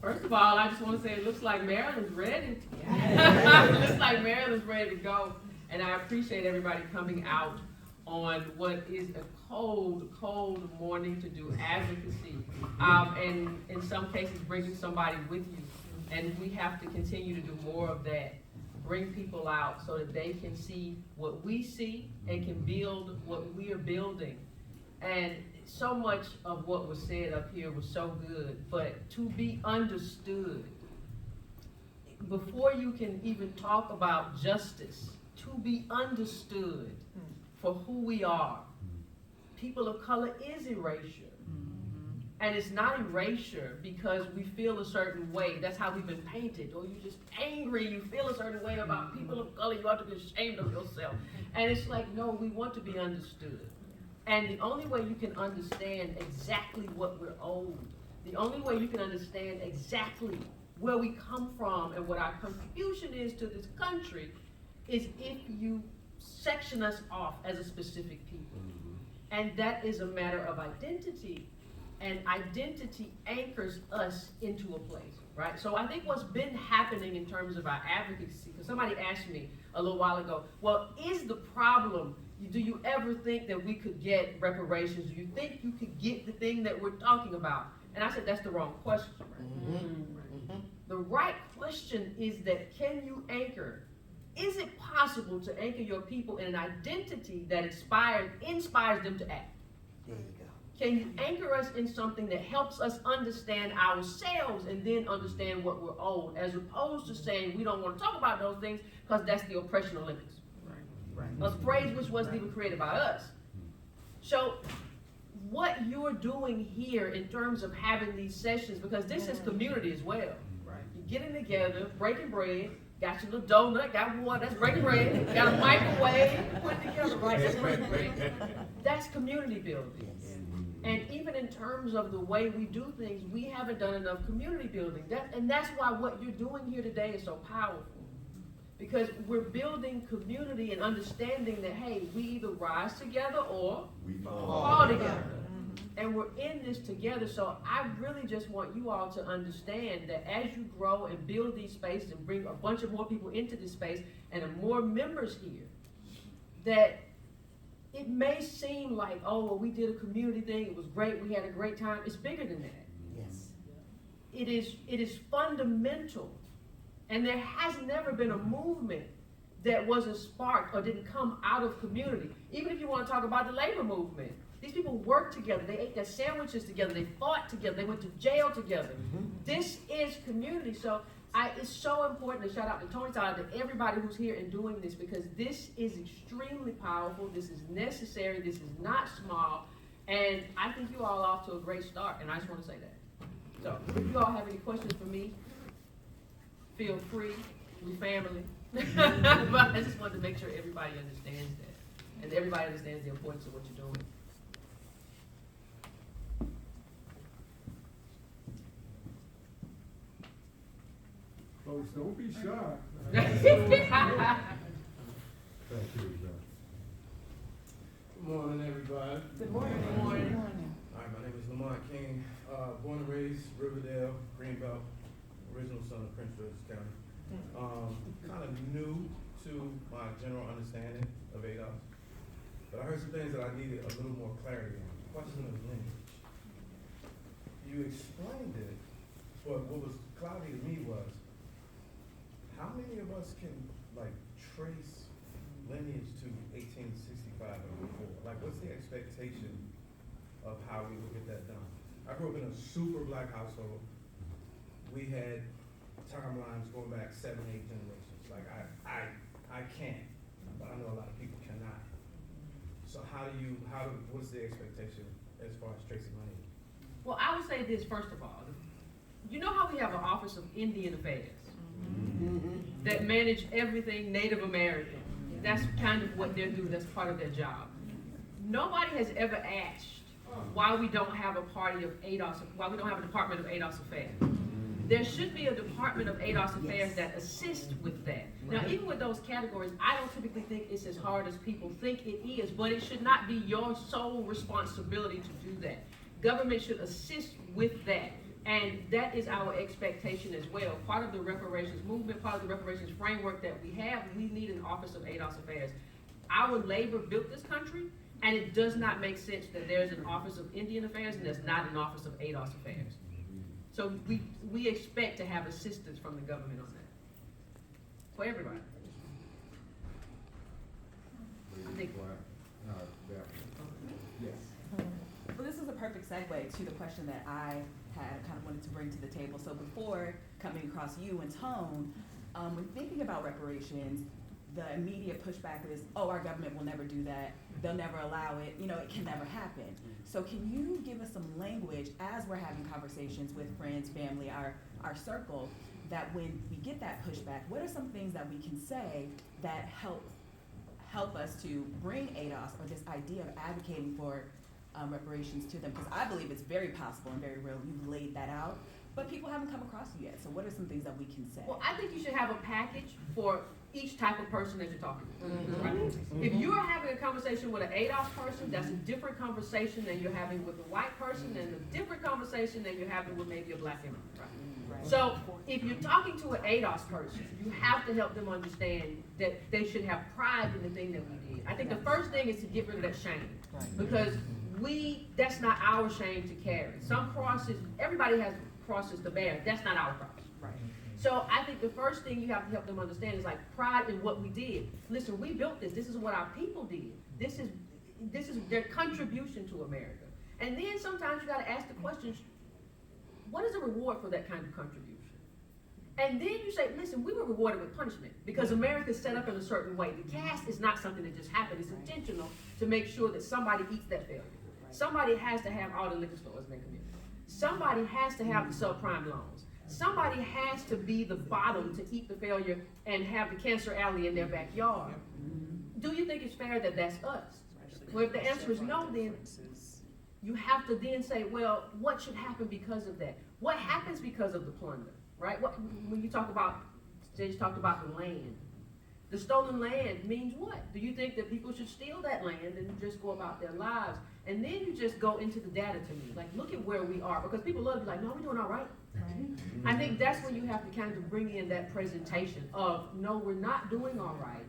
First of all, I just want to say it looks like Maryland's ready. It looks like Maryland's ready to go. And I appreciate everybody coming out on what is a cold, cold morning to do advocacy. And in some cases, bringing somebody with you. And we have to continue to do more of that. Bring people out so that they can see what we see and can build what we are building. And so much of what was said up here was so good, but to be understood, before you can even talk about justice, to be understood for who we are. People of color is erasure. And it's not erasure because we feel a certain way. That's how we've been painted. Or you're just angry, you feel a certain way about people of color, you ought to be ashamed of yourself. And it's like, no, we want to be understood. And the only way you can understand exactly what we're owed, the only way you can understand exactly where we come from and what our contribution is to this country is if you section us off as a specific people. And that is a matter of identity. And identity anchors us into a place, right? So I think what's been happening in terms of our advocacy, because somebody asked me a little while ago, well, is the problem, do you ever think that we could get reparations? Do you think you could get the thing that we're talking about? And I said, that's the wrong question. Right? The right question is that can you anchor? Is it possible to anchor your people in an identity that inspires them to act? There you go. Can you anchor us in something that helps us understand ourselves and then understand what we're owed, as opposed to saying we don't want to talk about those things because that's the oppression Olympics. A phrase which wasn't even created by us. So what you're doing here in terms of having these sessions, because this is community as well. You're getting together, breaking bread, got your little donut, got water, that's breaking bread, got a microwave, put it together, right? That's breaking bread. That's community building. And even in terms of the way we do things, we haven't done enough community building. And that's why what you're doing here today is so powerful. Because we're building community and understanding that, hey, we either rise together or we fall together. And we're in this together. So I really just want you all to understand that as you grow and build these spaces and bring a bunch of more people into this space and more members here, that it may seem like, oh, well, we did a community thing, it was great, we had a great time. It's bigger than that. Yes. It is fundamental. And there has never been a movement that wasn't sparked or didn't come out of community. Even if you want to talk about the labor movement, these people worked together, they ate their sandwiches together, they fought together, they went to jail together. This is community. So it's so important to shout out to Tony Tyler, to everybody who's here and doing this, because this is extremely powerful, this is necessary, this is not small, and I think you all are off to a great start, and I just want to say that. So if you all have any questions for me, feel free, we family. But I just wanted to make sure everybody understands that, and everybody understands the importance of what you're doing. Folks, don't be shy. Thank you, Good morning, everybody. Good morning. Good morning. All right, my name is Lamont King, born and raised Riverdale, Greenbelt, original son of Prince George's County. Kind of new to my general understanding of ADOS, but I heard some things that I needed a little more clarity on. Question of lineage. You explained it, but what was cloudy to me was, how many of us can trace lineage to 1865 or before? Like, what's the expectation of how we would get that done? I grew up in a super black household. We had timelines going back 7, 8 generations. Like, I can't, but I know a lot of people cannot. So what's the expectation as far as tracing lineage? Well, I would say this first of all. You know how we have an Office of Indian Affairs that manage everything Native American? That's kind of what they're doing. That's part of their job. Nobody has ever asked why we don't have a party of ADOS, why we don't have a Department of ADOS Affairs. There should be a Department of ADOS Affairs that assists with that. Now, even with those categories, I don't typically think it's as hard as people think it is, but it should not be your sole responsibility to do that. Government should assist with that. And that is our expectation as well. Part of the reparations movement, part of the reparations framework that we have, we need an Office of ADOS Affairs. Our labor built this country, and it does not make sense that there's an Office of Indian Affairs and there's not an Office of ADOS Affairs. So we expect to have assistance from the government on that, for everybody. I think. Yes. Well, this is a perfect segue to the question that I had kind of wanted to bring to the table. So before coming across you and Tone, when thinking about reparations, the immediate pushback is, oh, our government will never do that. They'll never allow it. You know, it can never happen. So can you give us some language as we're having conversations with friends, family, our circle, that when we get that pushback, what are some things that we can say that help us to bring ADOS, or this idea of advocating for reparations to them? Because I believe it's very possible and very real. You've laid that out, but people haven't come across you yet. So what are some things that we can say? Well, I think you should have a package for each type of person that you're talking to. Right? If you're having a conversation with an ADOS person, that's a different conversation than you're having with a white person, and a different conversation than you're having with maybe a black immigrant. Right? So if you're talking to an ADOS person, you have to help them understand that they should have pride in the thing that we did. I think the first thing is to get rid of that shame, because that's not our shame to carry. Some crosses, everybody has crosses to bear. That's not our cross. Right. So I think the first thing you have to help them understand is like pride in what we did. Listen, we built this. This is what our people did. This is their contribution to America. And then sometimes you got to ask the question, what is the reward for that kind of contribution? And then you say, listen, we were rewarded with punishment because America is set up in a certain way. The caste is not something that just happened. It's intentional to make sure that somebody eats that failure. Somebody has to have all the liquor stores in their community. Somebody has to have the subprime loans. Somebody has to be the bottom to eat the failure and have the cancer alley in their backyard. Do you think it's fair that that's us? Well, if the answer is no, then you have to then say, well, what should happen because of that? What happens because of the plunder, right? When you talk about, Stage talked about the land. The stolen land means what? Do you think that people should steal that land and just go about their lives? And then you just go into the data to me, like look at where we are, because people love to be like, no, we're doing all right. I think that's when you have to kind of bring in that presentation of, no, we're not doing all right.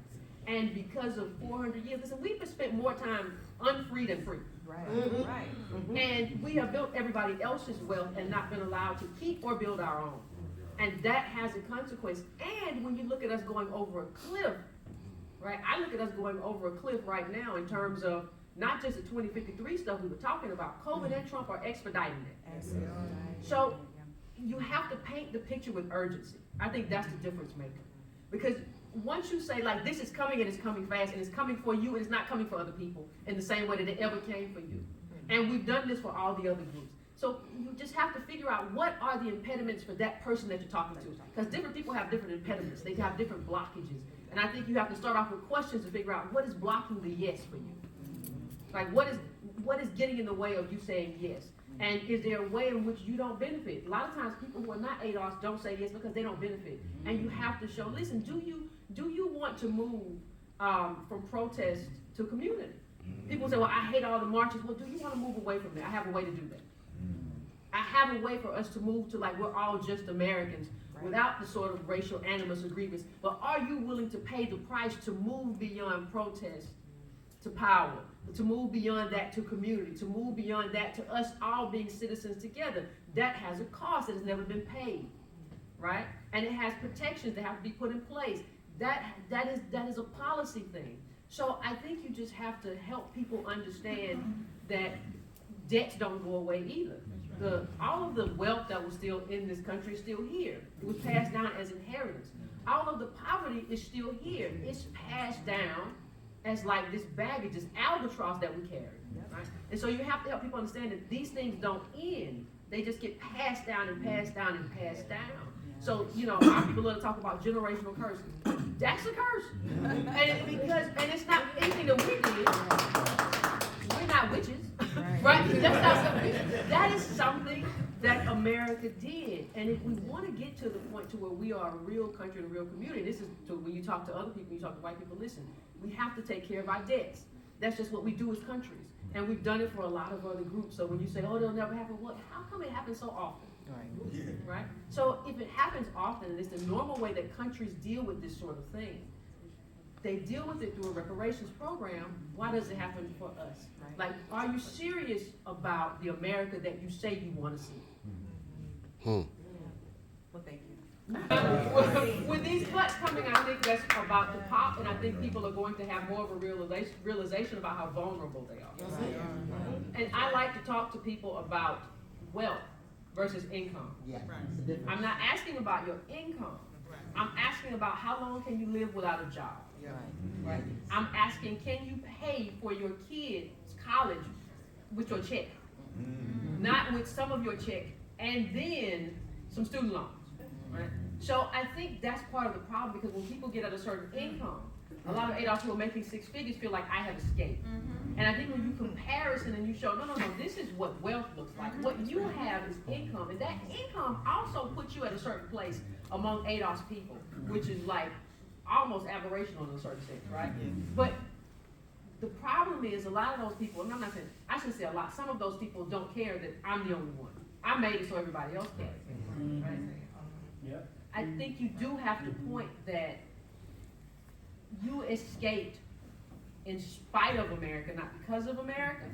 And because of 400 years, listen, we've spent more time unfree than free. Right, right. And we have built everybody else's wealth and not been allowed to keep or build our own. And that has a consequence. And when you look at us going over a cliff, right? I look at us going over a cliff right now in terms of not just the 2053 stuff we were talking about. COVID and Trump are expediting it. So you have to paint the picture with urgency. I think that's the difference maker. Because once you say, like, this is coming and it's coming fast and it's coming for you and it's not coming for other people in the same way that it ever came for you. And we've done this for all the other groups. So you just have to figure out what are the impediments for that person that you're talking to. Because different people have different impediments. They have different blockages. And I think you have to start off with questions to figure out what is blocking the yes for you. Like what is getting in the way of you saying yes? And is there a way in which you don't benefit? A lot of times people who are not ADOS don't say yes because they don't benefit. And you have to show, listen, do you want to move from protest to community? People say, well, I hate all the marches. Well, do you want to move away from that? I have a way to do that. I have a way for us to move to like we're all just Americans without the sort of racial animus or grievance. But are you willing to pay the price to move beyond protest to power, to move beyond that to community, to move beyond that to us all being citizens together? That has a cost that has never been paid, right? And it has protections that have to be put in place. That is a policy thing. So I think you just have to help people understand that debts don't go away either. All of the wealth that was still in this country is still here. It was passed down as inheritance. All of the poverty is still here. It's passed down as like this baggage, this albatross that we carry. Right? And so you have to help people understand that these things don't end. They just get passed down and passed down and passed down. So, you know, our people love to talk about generational curses. That's a curse. And it's not anything that we did. We're not witches. Right? That's not something. That is something that America did. And if we want to get to the point to where we are a real country and a real community, this is to when you talk to other people, you talk to white people, listen, we have to take care of our debts. That's just what we do as countries. And we've done it for a lot of other groups. So when you say, oh, it'll never happen, well, how come it happens so often? Right? So if it happens often, and it's the normal way that countries deal with this sort of thing, they deal with it through a reparations program. Why does it happen for us? Like, are you serious about the America that you say you want to see? Well, thank you. With these cuts coming, I think that's about to pop, and I think people are going to have more of a realization about how vulnerable they are. And I like to talk to people about wealth versus income. I'm not asking about your income. I'm asking about how long can you live without a job. Right? I'm asking, can you pay for your kids' college with your check? Not with some of your check and then some student loans. Right? So I think that's part of the problem, because when people get at a certain income, a lot of ADOS who are making six figures feel like I have escaped. And I think when you comparison and you show, no, this is what wealth looks like. What you have is income, and that income also puts you at a certain place among ADOS people, which is like almost aberrational in a certain sense, right? But the problem is a lot of those people, and I'm not saying, I should say a lot, some of those people don't care that I'm the only one. I made it so everybody else can. Right? Yep. I think you do have to point that you escaped in spite of America, not because of America.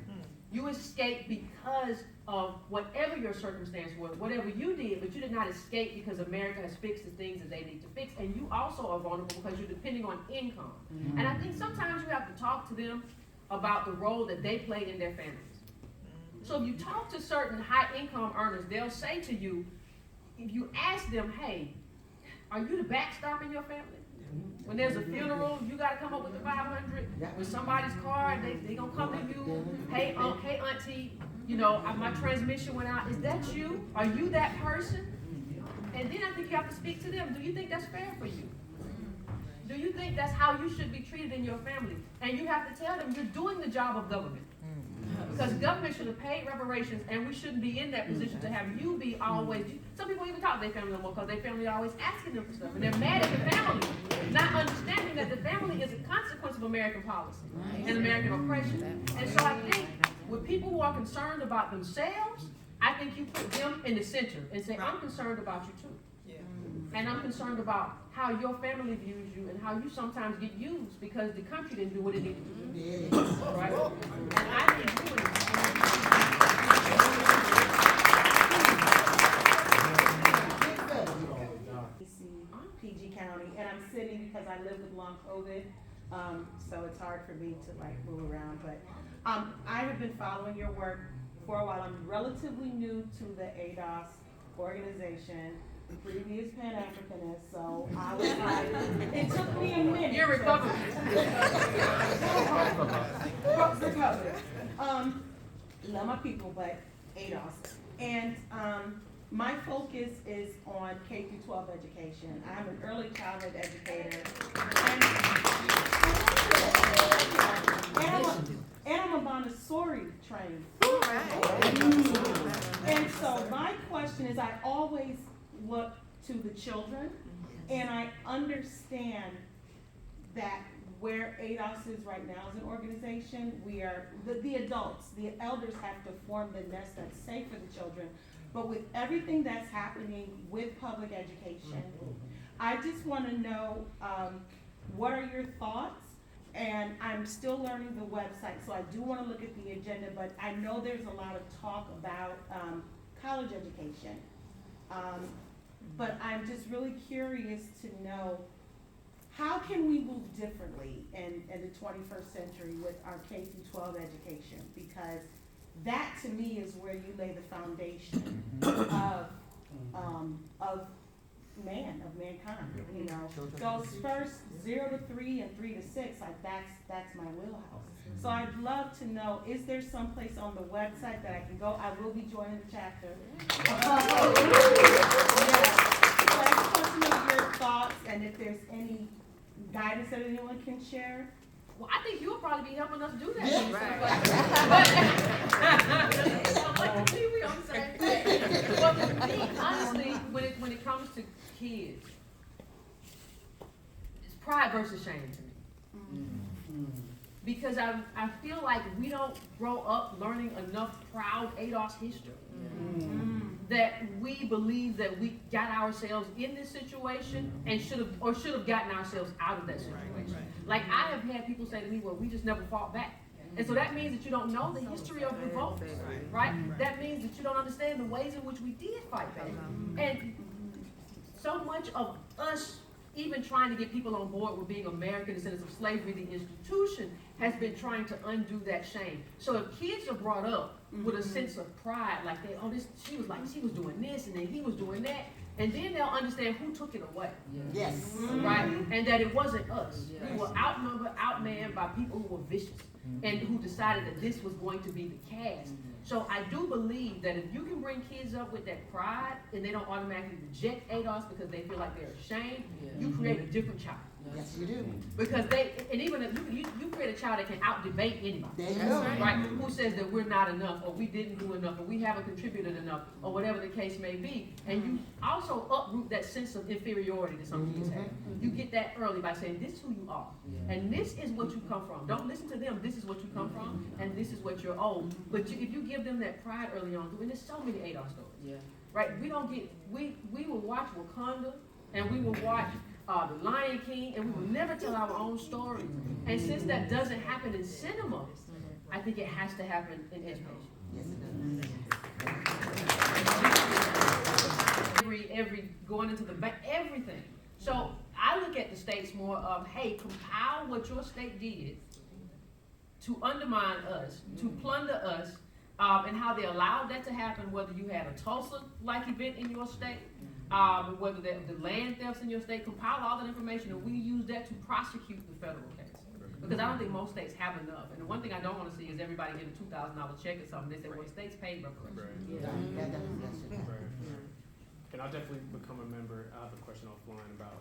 You escaped because of whatever your circumstance was, whatever you did, but you did not escape because America has fixed the things that they need to fix. And you also are vulnerable because you're depending on income. And I think sometimes you have to talk to them about the role that they play in their families. So if you talk to certain high income earners, they'll say to you, if you ask them, hey, are you the backstop in your family? When there's a funeral, you gotta come up with the 500. When somebody's car, they gonna come to you. Hey, hey, auntie, you know, my transmission went out. Is that you? Are you that person? And then I think you have to speak to them. Do you think that's fair for you? Do you think that's how you should be treated in your family? And you have to tell them you're doing the job of government. Because government should have paid reparations, and we shouldn't be in that position to have you be always. Some people even talk to their family no more because their family always asking them for stuff, and they're mad at the family, not understanding that the family is a consequence of American policy and American oppression. And so I think with people who are concerned about themselves, I think you put them in the center and say, I'm concerned about you too. And I'm concerned about how your family views you and how you sometimes get used because the country didn't do what it needed to do. Right? And I think you PG County, and I'm sitting because I live with long COVID, so it's hard for me to like move around, but I have been following your work for a while. I'm relatively new to the ADOS organization, previous Pan-Africanist, so I was like, it took me a minute. You're recovering. Recovered. Love my people, but ADOS. And my focus is on K through 12 education. I'm an early childhood educator. And I'm a Montessori trained. And so my question is, I always look to the children, and I understand that where ADOS is right now as an organization, we are, the adults, the elders have to form the nest that's safe for the children. But with everything that's happening with public education, I just want to know what are your thoughts? And I'm still learning the website, so I do want to look at the agenda, but I know there's a lot of talk about college education. But I'm just really curious to know, how can we move differently in the 21st century with our K through 12 education? Because that to me is where you lay the foundation of mankind, you know. Those first 0 to 3 and 3 to 6, like that's my wheelhouse. So I'd love to know, is there some place on the website that I can go? I will be joining the chapter. So I just want to know your thoughts, and if there's any guidance that anyone can share. Well, I think you'll probably be helping us do that. Yeah, But we on the same page. But for me, honestly, when it comes to kids, it's pride versus shame to me. Because I feel like we don't grow up learning enough proud ADOS history. that we believe that we got ourselves in this situation and should have gotten ourselves out of that situation. Like I have had people say to me, well, we just never fought back. And so that means that you don't know the history of revolts, right? That means that you don't understand the ways in which we did fight back. And so much of us even trying to get people on board with being American instead of slavery, the institution has been trying to undo that shame. So if kids are brought up with a sense of pride, like she was doing this and then he was doing that, and then they'll understand who took it away. Yes. Right? And that it wasn't us. We were outnumbered, outmanned by people who were vicious and who decided that this was going to be the cast. So I do believe that if you can bring kids up with that pride and they don't automatically reject ADOS because they feel like they're ashamed, you create a different child. Yes, you do. Because even if you create a child that can out-debate anybody. There you go. Right? Who says that we're not enough, or we didn't do enough, or we haven't contributed enough, or whatever the case may be. And you also uproot that sense of inferiority that some kids have. You get that early by saying, this is who you are. And this is what you come from. Don't listen to them, this is what you come from, and this is what you're owed. But if you give them that pride early on, and there's so many ADOS stories. Right? We will watch Wakanda, and we will watch The Lion King, and we will never tell our own story. And since that doesn't happen in cinema, I think it has to happen in education. Yes, it does. Every going into the bank, everything. So I look at the states more of, hey, compile what your state did to undermine us, to plunder us, and how they allowed that to happen, whether you had a Tulsa-like event in your state, whether the land thefts in your state, compile all that information, and we use that to prosecute the federal case. Because I don't think most states have enough. And the one thing I don't want to see is everybody get a $2,000 check or something. They say, well, states paid reparations. That doesn't. And I'll definitely become a member. I have a question offline about